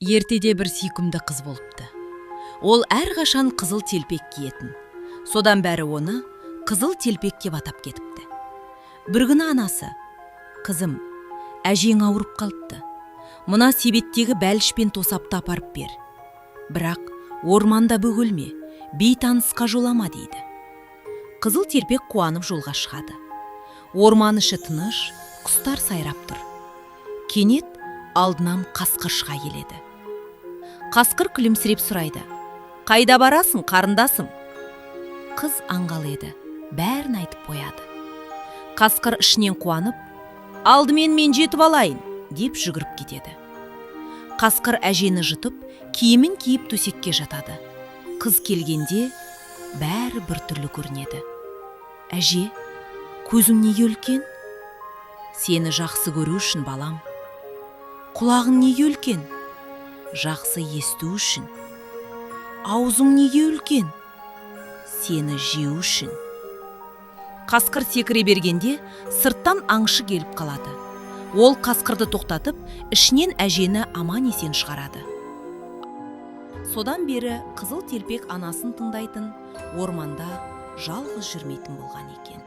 Ертеде бір сүйкімді қыз болыпты. Ол әрқашан қызыл телпек киетін. Содан бәрі оны қызыл телпек деп атап кетіпті. Бір күні анасы: «Қызым, әжең ауырып қалыпты. Мына себеттегі бәлішпен тосапты апарып бер. Бірақ орманда бөгелме, бейтанысқа жолама» дейді. Қызыл телпек қуанып жолға шығады. Орман іші тыныш, құстар сайрап тұр. Кенет алдынан қасқыр шыға келеді. Қасқыр күлімсіреп сұрайды: «Қайда барасың, қарындасым?» Қыз аңғал еді, бәрін айтып қояды. Қасқыр ішінен қуанып: «Алдымен мен жетіп алайын» деп жүгіріп кетеді. Қасқыр әжені жұтып, киімін киіп төсекке жатады. Қыз келгенде бәрі бір түрлі көрінеді. «Әже, көзің неге үлкен?» «Сені жақсы көру үшін, балам». «Құлағың неге үлкен?» «Жақсы есту үшін». «Аузың неге үлкен?» «Сені жеу үшін». Қасқыр секіре бергенде сырттан аңшы келіп қалады. Ол қасқырды тоқтатып, ішінен әжені аман есен шығарады. Содан бері қызыл телпек анасын тыңдайтын, орманда жалғыз жүрмейтін болған екен.